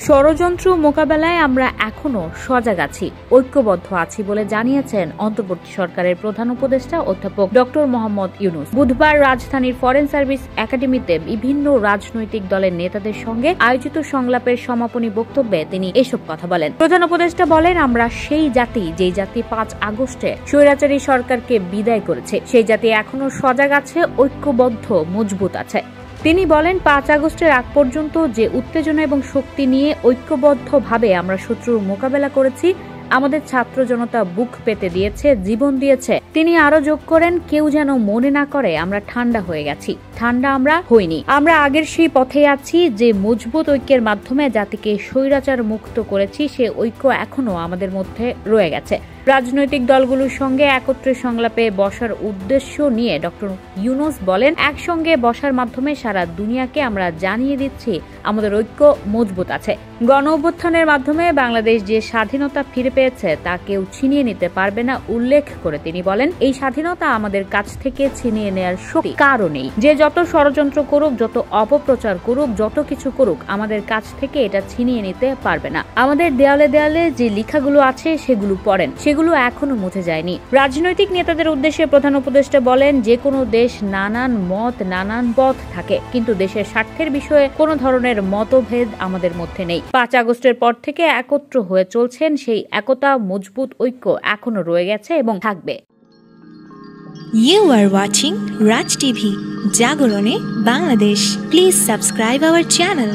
ষড়যন্ত্র মোকাবেলায় আমরা এখনো সজাগ আছি, ঐক্যবদ্ধ আছি বলে জানিয়েছেন অন্তর্বর্তী সরকারের প্রধান উপদেষ্টা অধ্যাপক ডক্টর মোহাম্মদ ইউনূস। বুধবার রাজধানীর ফরেন সার্ভিস একাডেমিতে বিভিন্ন রাজনৈতিক দলের নেতাদের সঙ্গে আয়োজিত সংলাপের সমাপনী বক্তব্যে তিনি এসব কথা বলেন। প্রধান উপদেষ্টা বলেন, আমরা সেই জাতি যেই জাতি ৫ আগস্টে স্বৈরাচারী সরকারকে বিদায় করেছে, সেই জাতি এখনো সজাগ আছে, ঐক্যবদ্ধ, মজবুত আছে। তিনি বলেন, ৫ আগস্টের আগ পর্যন্ত যে উত্তেজনা এবং শক্তি নিয়ে ঐক্যবদ্ধভাবে আমরা শত্রুর মোকাবেলা করেছি, আমাদের ছাত্র জনতা বুক পেতে দিয়েছে, জীবন দিয়েছে। তিনি আরো যোগ করেন, কেউ যেন মনে না করে আমরা ঠান্ডা হয়ে গেছি। ঠান্ডা আমরা হইনি, আমরা আগের সেই পথে আছি যে মজবুত ঐক্যের মাধ্যমে জাতিকে স্বৈরাচার মুক্ত করেছি। সে ঐক্য এখনো আমাদের মধ্যে রয়ে গেছে। রাজনৈতিক দলগুলোর সঙ্গে একত্রে সংলাপে বসার উদ্দেশ্য নিয়ে ডক্টর ইউনূস বলেন, একসঙ্গে বসার মাধ্যমে সারা দুনিয়াকে আমরা জানিয়ে দিচ্ছি আমাদের ঐক্য মজবুত আছে। গণ অভ্যুত্থানের মাধ্যমে বাংলাদেশ যে স্বাধীনতা ফিরে পেয়েছে তা কেউ ছিনিয়ে নিতে পারবে না উল্লেখ করে তিনি বলেন, এই স্বাধীনতা আমাদের কাছ থেকে ছিনিয়ে নেয়ার শক্তি কারও নেই। যে যত ষড়যন্ত্র করুক, যত অপপ্রচার করুক, যত কিছু করুক, আমাদের কাছ থেকে এটা ছিনিয়ে নিতে পারবে না। আমাদের দেয়ালে দেয়ালে যে লেখাগুলো আছে সেগুলো পড়েন, সেগুলো এখনো মুছে যায়নি। রাজনৈতিক নেতাদের উদ্দেশ্যে প্রধান উপদেষ্টা বলেন, যে কোনো দেশ নানান মত, নানান পথ থাকে, কিন্তু দেশের স্বার্থের বিষয়ে কোনো ধরনের মতভেদ আমাদের মধ্যে নেই। ৫ আগস্টের পর থেকে একত্র হয়ে চলছেন, সেই একতা, মজবুত ঐক্য এখনো রয়ে গেছে এবং থাকবে। You are watching Raj TV, জাগরণে Bangladesh. Please subscribe our channel.